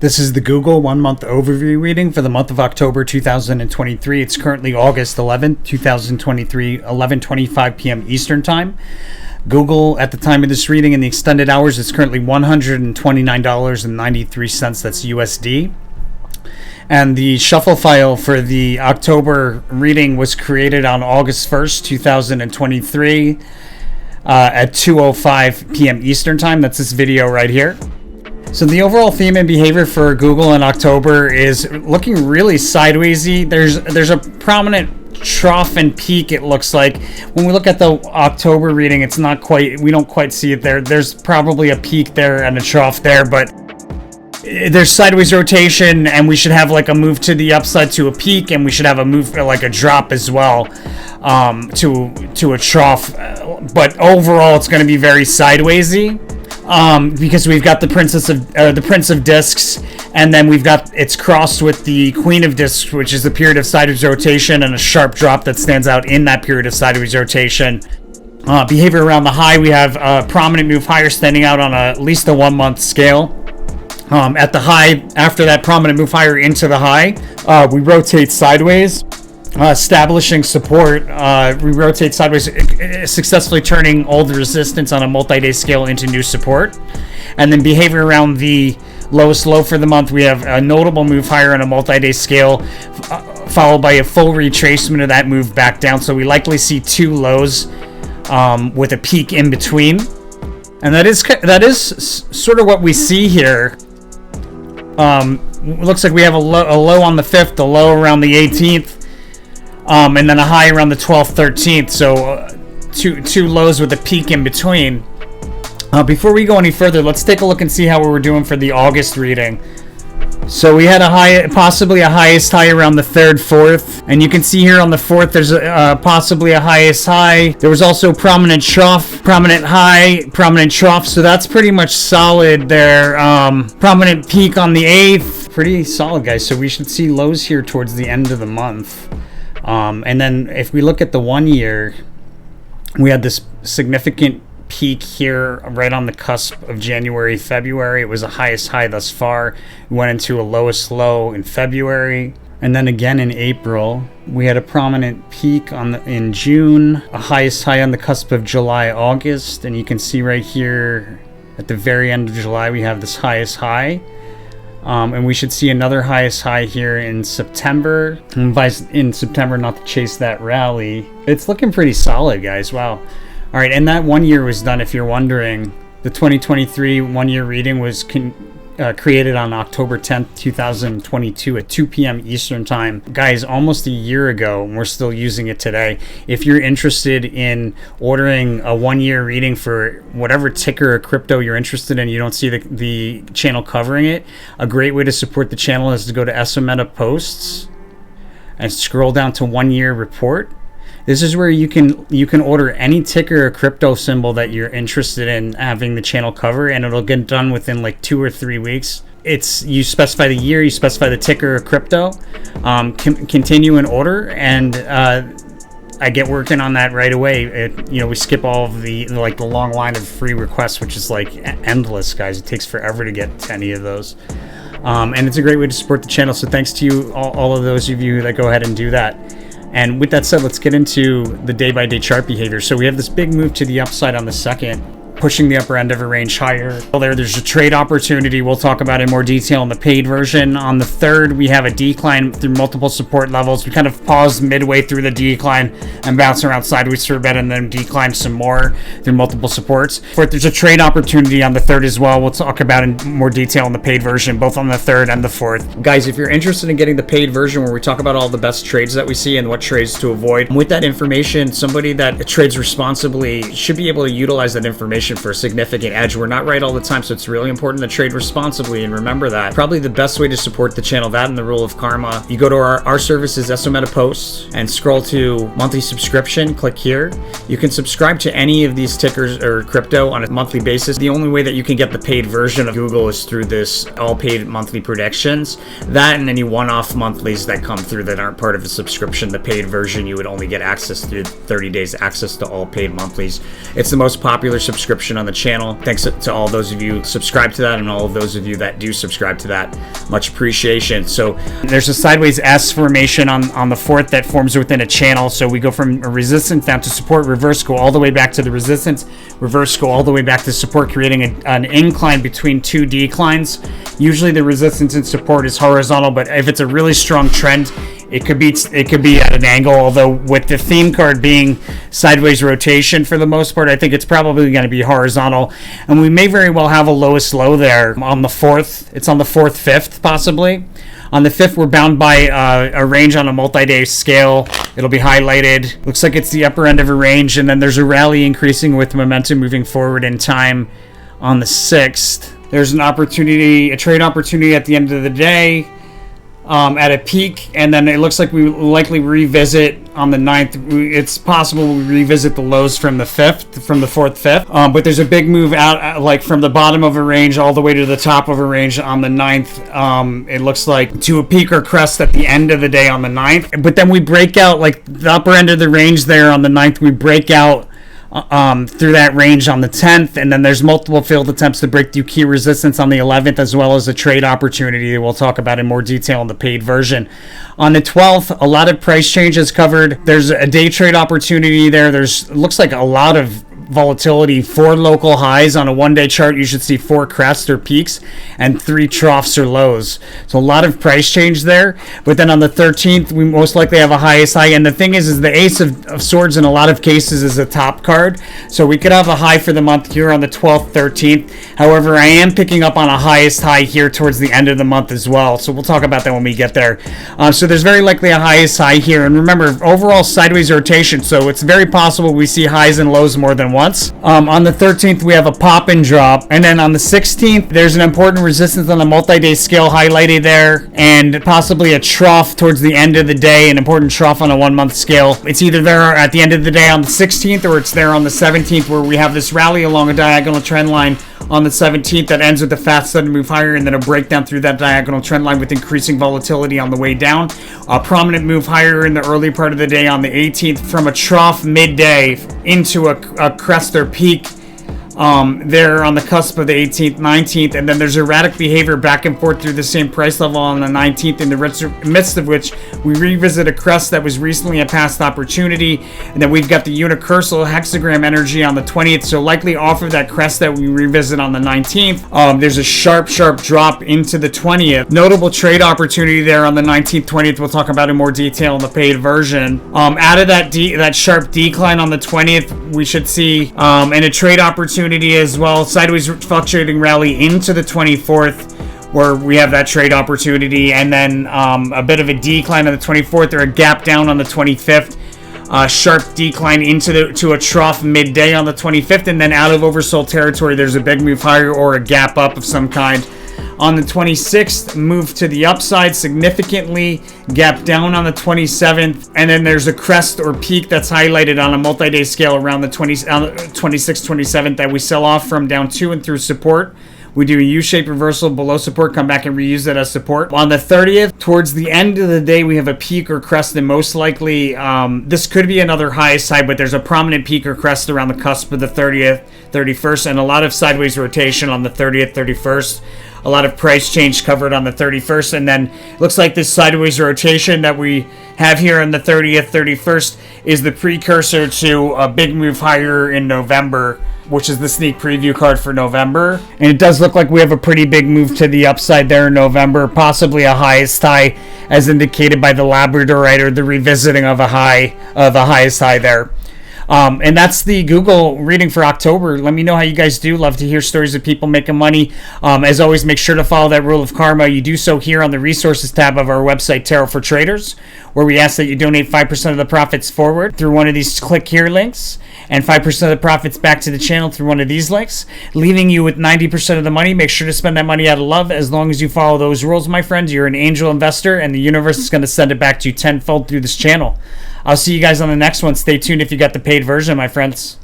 This is the Google 1-month overview reading for the month of October 2023. It's currently August 11th, 2023, 11:25 p.m. Eastern Time. Google, at the time of this reading in the extended hours, is currently $129.93. That's USD. And the shuffle file for the October reading was created on August 1st, 2023 at 2:05 p.m. Eastern Time. That's this video right here. So the overall theme and behavior for Google in October is looking really sidewaysy. There's a prominent trough and peak, it looks like. When we look at the October reading, it's not quite, we don't quite see it there. There's probably a peak there and a trough there, but there's sideways rotation, and we should have like a move to the upside to a peak, and we should have a move like a drop as well to a trough. But overall, it's going to be very sidewaysy. Because we've got the Prince of Discs, and then it's crossed with the Queen of Discs, which is the period of sideways rotation, and a sharp drop that stands out in that period of sideways rotation. Behavior around the high, we have a prominent move higher standing out on at least a 1-month scale. At the high, after that prominent move higher into the high, we rotate sideways. Establishing support, we rotate sideways, successfully turning old resistance on a multi-day scale into new support. And then behavior around the lowest low for the month, we have a notable move higher on a multi-day scale, followed by a full retracement of that move back down. So we likely see two lows with a peak in between. And that is sort of what we see here. Looks like we have a low on the 5th, a low around the 18th. And then a high around the 12th, 13th. So two lows with a peak in between. Before we go any further, let's take a look and see how we were doing for the August reading. So we had possibly a highest high around the 3rd, 4th. And you can see here on the 4th, there's possibly a highest high. There was also prominent trough, prominent high, prominent trough. So that's pretty much solid there. Prominent peak on the 8th. Pretty solid, guys. So we should see lows here towards the end of the month. And then if we look at the 1 year, we had this significant peak here right on the cusp of January, February. It was the highest high thus far. We went into a lowest low in February. And then again in April, we had a prominent peak in June, a highest high on the cusp of July, August. And you can see right here at the very end of July, we have this highest high. And we should see another highest high here in September. In September, not to chase that rally. It's looking pretty solid, guys. Wow. All right, and that 1 year was done, if you're wondering. The 2023 1-year reading was created on October 10th, 2022 at 2 p.m. Eastern Time. Guys, almost a year ago, and we're still using it today. If you're interested in ordering a 1-year reading for whatever ticker or crypto you're interested in, you don't see the channel covering it, a great way to support the channel is to go to Meta Posts and scroll down to 1-year report. This is where you can order any ticker or crypto symbol that you're interested in having the channel cover, and it'll get done within like 2 or 3 weeks. You specify the year, you specify the ticker or crypto, continue and order, and I get working on that right away. We skip all of the long line of free requests, which is like endless, guys. It takes forever to get to any of those. And it's a great way to support the channel. So thanks to you, all of those of you that go ahead and do that. And with that said, let's get into the day-by-day chart behavior. So we have this big move to the upside on the 2nd, pushing the upper end of a range higher. There's a trade opportunity we'll talk about in more detail in the paid version. On the 3rd, we have a decline through multiple support levels. We kind of paused midway through the decline and bounced around sideways for a bit, and then declined some more through multiple supports. 4th, there's a trade opportunity on the 3rd as well. We'll talk about in more detail in the paid version, both on the 3rd and the 4th. Guys, if you're interested in getting the paid version where we talk about all the best trades that we see and what trades to avoid, with that information, somebody that trades responsibly should be able to utilize that information for a significant edge. We're not right all the time, so it's really important to trade responsibly, and remember that. Probably the best way to support the channel, that and the rule of karma. You go to our services, Meta Posts, and scroll to monthly subscription, click here. You can subscribe to any of these tickers or crypto on a monthly basis. The only way that you can get the paid version of Google is through this all paid monthly predictions. That and any one-off monthlies that come through that aren't part of a subscription. The paid version, you would only get access through 30 days access to all paid monthlies. It's the most popular subscription description on the channel. Thanks to all those of you subscribe to that and all of those of you that do subscribe to that. Much appreciation. So there's a sideways S formation on the 4th that forms within a channel. So we go from a resistance down to support, reverse, go all the way back to the resistance, reverse, go all the way back to support, creating an incline between two declines. Usually the resistance and support is horizontal, but if it's a really strong trend, it could be at an angle, although with the theme card being sideways rotation for the most part, I think it's probably going to be horizontal. And we may very well have a lowest low there on the 4th. It's on the 4th, 5th, possibly. On the 5th, we're bound by a range on a multi-day scale. It'll be highlighted. Looks like it's the upper end of a range, and then there's a rally increasing with momentum moving forward in time on the 6th. There's an opportunity, a trade opportunity at the end of the day. At a peak, and then it looks like we will likely revisit on the 9th. It's possible we revisit the lows from the 5th, from the 4th, 5th. But there's a big move out, like from the bottom of a range all the way to the top of a range on the 9th. It looks like to a peak or crest at the end of the day on the 9th. But then we break out, like the upper end of the range there on the 9th, we break out through that range on the 10th, and then there's multiple failed attempts to break through key resistance on the 11th, as well as a trade opportunity that we'll talk about in more detail in the paid version. On the 12th, a lot of price changes covered. There's a day trade opportunity there. Looks like a lot of volatility, 4 local highs on a one-day chart. You should see 4 crests or peaks and 3 troughs or lows. So a lot of price change there. But then on the 13th, we most likely have a highest high. And the thing is the Ace of Swords in a lot of cases is a top card. So we could have a high for the month here on the 12th, 13th. However, I am picking up on a highest high here towards the end of the month as well. So we'll talk about that when we get there. So there's very likely a highest high here. And remember, overall sideways rotation. So it's very possible we see highs and lows more than once. On the 13th, we have a pop and drop. And then on the 16th, there's an important resistance on the multi-day scale highlighted there, and possibly a trough towards the end of the day, an important trough on a 1-month scale. It's either there at the end of the day on the 16th, or it's there on the 17th, where we have this rally along a diagonal trend line on the 17th that ends with a fast sudden move higher, and then a breakdown through that diagonal trend line with increasing volatility on the way down. A prominent move higher in the early part of the day on the 18th from a trough midday into a crest or peak there on the cusp of the 18th, 19th, and then there's erratic behavior back and forth through the same price level on the 19th, in the midst of which we revisit a crest that was recently a past opportunity, and then we've got the unicursal hexagram energy on the 20th, so likely off of that crest that we revisit on the 19th, there's a sharp drop into the 20th. Notable trade opportunity there on the 19th, 20th, we'll talk about in more detail in the paid version. Out of that sharp decline on the 20th, we should see and a trade opportunity as well, sideways fluctuating rally into the 24th, where we have that trade opportunity, and then a bit of a decline on the 24th, or a gap down on the 25th, sharp decline to a trough midday on the 25th, and then out of oversold territory, there's a big move higher or a gap up of some kind. On the 26th, move to the upside significantly, gap down on the 27th, and then there's a crest or peak that's highlighted on a multi-day scale around the 26th, 27th that we sell off from down to and through support. We do a U-shaped reversal below support, come back and reuse it as support. On the 30th, towards the end of the day, we have a peak or crest, and most likely this could be another highest high, but there's a prominent peak or crest around the cusp of the 30th, 31st, and a lot of sideways rotation on the 30th, 31st. A lot of price change covered on the 31st, and then looks like this sideways rotation that we have here on the 30th, 31st is the precursor to a big move higher in November, which is the sneak preview card for November. And it does look like we have a pretty big move to the upside there in November, possibly a highest high as indicated by the Labradorite, or the revisiting of a highest high there. And that's the Google reading for October. Let me know how you guys do. Love to hear stories of people making money. As always, make sure to follow that rule of karma. You do so here on the resources tab of our website, Tarot for Traders, where we ask that you donate 5% of the profits forward through one of these click here links, and 5% of the profits back to the channel through one of these links, leaving you with 90% of the money. Make sure to spend that money out of love. As long as you follow those rules, my friends, you're an angel investor, and the universe is going to send it back to you tenfold through this channel. I'll see you guys on the next one. Stay tuned if you got the paid version, my friends.